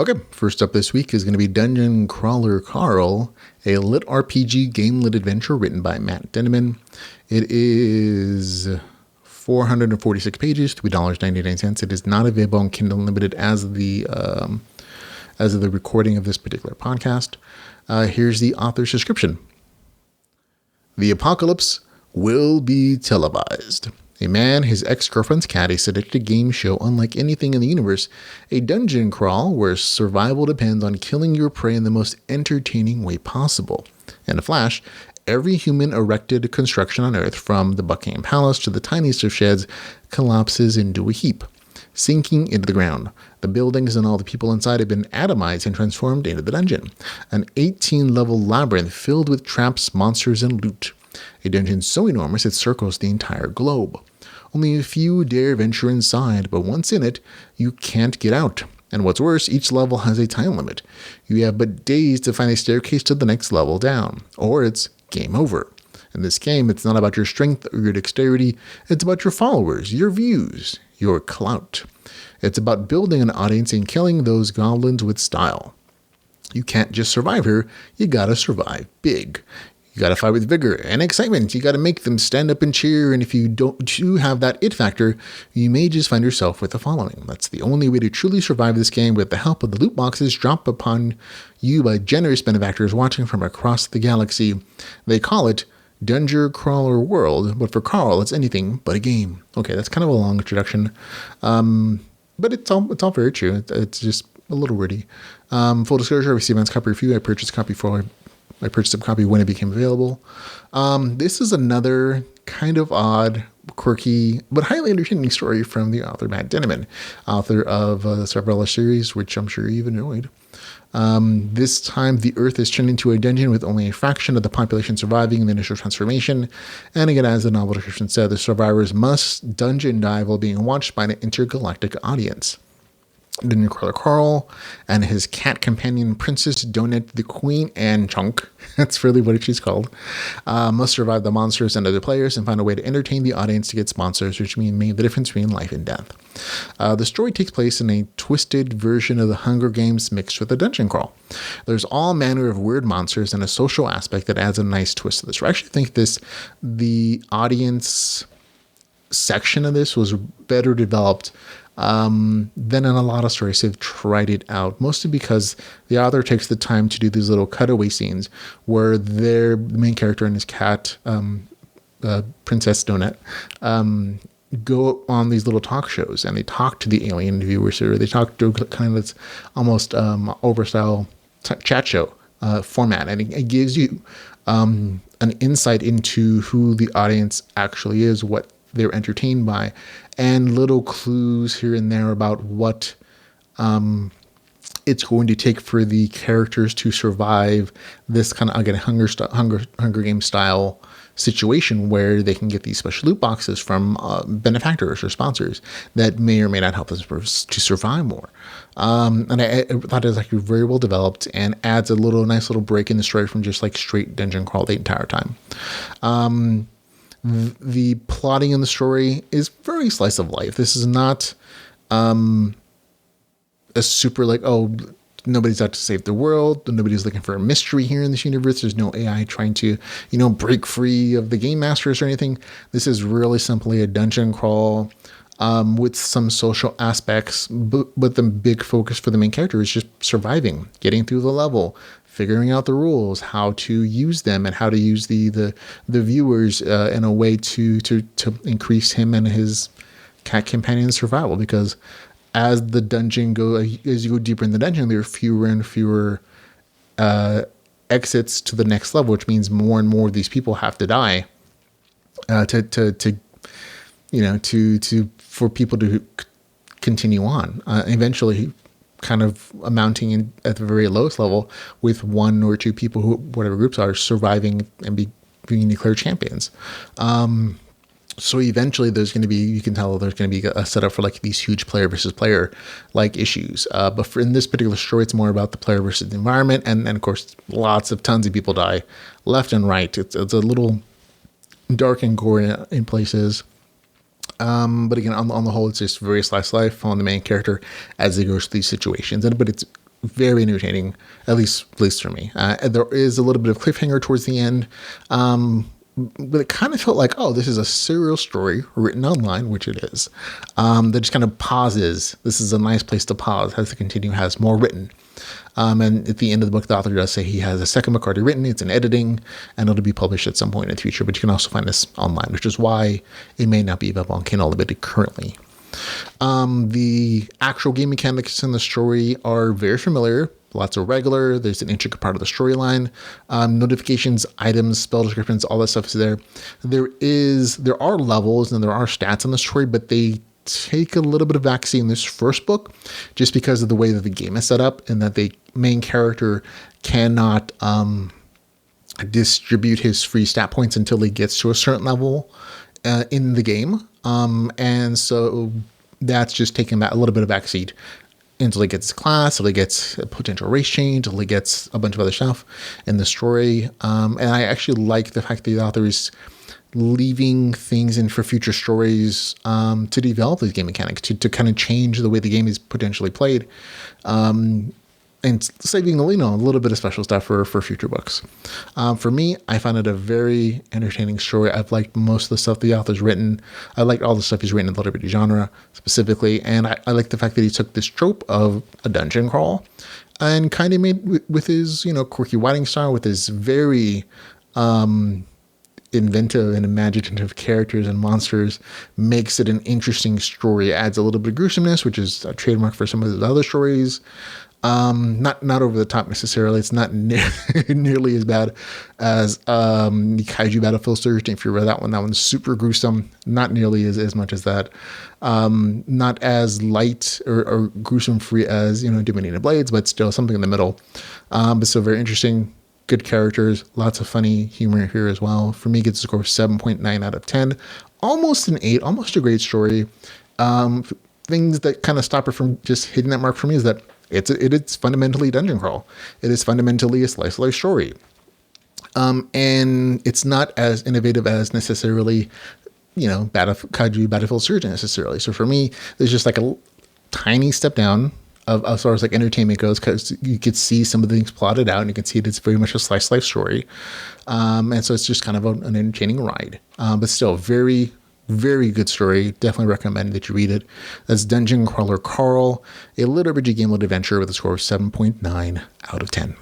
Okay, first up this week is going to be Dungeon Crawler Carl, a LitRPG Gamelit adventure written by Matt Dinniman. It is 446 pages, $3.99. It is not available on Kindle Unlimited as of the recording of this particular podcast. Here's the author's description. The apocalypse will be televised. A man, his ex-girlfriend's cat, a sadistic game show unlike anything in the universe, a dungeon crawl where survival depends on killing your prey in the most entertaining way possible. In a flash, every human-erected construction on Earth, from the Buckingham Palace to the tiniest of sheds, collapses into a heap, sinking into the ground. The buildings and all the people inside have been atomized and transformed into the dungeon, an 18-level labyrinth filled with traps, monsters, and loot. A dungeon so enormous it circles the entire globe. Only a few dare venture inside, but once in it, you can't get out. And what's worse, each level has a time limit. You have but days to find a staircase to the next level down, or it's game over. In this game, it's not about your strength or your dexterity, it's about your followers, your views, your clout. It's about building an audience and killing those goblins with style. You can't just survive here, you gotta survive big. You gotta fight with vigor and excitement. You gotta make them stand up and cheer, and if you don't have that it factor, you may just find yourself with a following. That's the only way to truly survive this game, with the help of the loot boxes dropped upon you by generous benefactors watching from across the galaxy. They call it Dungeon Crawler World, but for Carl, it's anything but a game. Okay, that's kind of a long introduction, but it's all very true. It's just a little wordy. Full disclosure, I received Matt's copy review. I purchased a copy when it became available. This is another kind of odd, quirky, but highly entertaining story from the author Matt Dinniman, author of the Cerebrella series, which I'm sure you've enjoyed. This time, the Earth is turned into a dungeon with only a fraction of the population surviving the initial transformation. And again, as the novel description said, the survivors must dungeon dive while being watched by an intergalactic audience. Dungeon Crawler Carl and his cat companion Princess Donut the Queen Anne Chunk, that's really what she's called, must survive the monsters and other players and find a way to entertain the audience to get sponsors, which mean the difference between life and death. The story takes place in a twisted version of the Hunger Games mixed with a dungeon crawl. There's all manner of weird monsters and a social aspect that adds a nice twist to this. I actually think the audience section of this was better developed than in a lot of stories have tried it out, mostly because the author takes the time to do these little cutaway scenes where the main character and his cat, Princess Donut, go on these little talk shows, and they talk to the alien viewers, or they talk to kind of this almost over-style chat show format, and it gives you an insight into who the audience actually is, what they're entertained by, and little clues here and there about what it's going to take for the characters to survive this kind of, again, Hunger Game style situation where they can get these special loot boxes from benefactors or sponsors that may or may not help them to survive more. And I thought it was actually very well developed and adds a nice little break in the story from just like straight dungeon crawl the entire time. The plotting in the story is very slice of life. This is not a super nobody's out to save the world. Nobody's looking for a mystery here in this universe. There's no AI trying to, break free of the game masters or anything. This is really simply a dungeon crawl with some social aspects, but the big focus for the main character is just surviving, getting through the level, figuring out the rules, how to use them, and how to use the viewers in a way to increase him and his cat companion's survival. Because as you go deeper in the dungeon, there are fewer and fewer exits to the next level, which means more and more of these people have to die for people to continue on. Eventually, kind of amounting at the very lowest level with one or two people who, whatever groups are, surviving and being declared champions. So eventually you can tell there's going to be a setup for like these huge player versus player like issues. But in this particular story, it's more about the player versus the environment. And of course, tons of people die left and right. It's a little dark and gory in places. But again, on the whole, it's just very slice of life on the main character as he goes through these situations. But it's very entertaining, at least for me. There is a little bit of cliffhanger towards the end, but it kind of felt like, oh, this is a serial story written online, which it is. That just kind of pauses. This is a nice place to pause, has to continue, has more written. And at the end of the book, the author does say he has a second book already written. It's in editing, and it'll be published at some point in the future. But you can also find this online, which is why it may not be available on Kindle Unlimited currently. The actual game mechanics in the story are very familiar. Lots of regular. There's an intricate part of the storyline. Notifications, items, spell descriptions, all that stuff is there. There are levels and there are stats in the story, but they take a little bit of backseat in this first book just because of the way that the game is set up, and that the main character cannot distribute his free stat points until he gets to a certain level in the game. And so that's just taking a little bit of backseat until he gets his class, until he gets a potential race change, until he gets a bunch of other stuff in the story. And I actually like the fact that the author is leaving things in for future stories to develop these game mechanics, to kind of change the way the game is potentially played, and saving a little bit of special stuff for future books. For me, I found it a very entertaining story. I've liked most of the stuff the author's written. I liked all the stuff he's written in the LitRPG genre specifically, and I like the fact that he took this trope of a dungeon crawl and kind of made with his quirky writing style, with his very inventive and imaginative characters and monsters, makes it an interesting story. It adds a little bit of gruesomeness, which is a trademark for some of his other stories. Not over the top necessarily. It's not nearly as bad as the Kaiju Battlefield Surge. If you read that one's super gruesome. Not nearly as much as that. Not as light or gruesome free as Dominion of Blades, but still something in the middle. But still very interesting. Good characters, lots of funny humor here as well. For me, gets a score of 7.9 out of 10. Almost an 8, almost a great story. Things that kind of stop it from just hitting that mark for me is that it's fundamentally dungeon crawl. It is fundamentally a slice of life story. And it's not as innovative as necessarily, Kaiju Battlefield Surge necessarily. So for me, there's just like a tiny step down as far as like entertainment goes, because you could see some of the things plotted out, and you can see it's very much a slice of life story. And so it's just kind of an entertaining ride. But still, very, very good story. Definitely recommend that you read it. That's Dungeon Crawler Carl, a LitRPG Gamelit adventure with a score of 7.9 out of 10.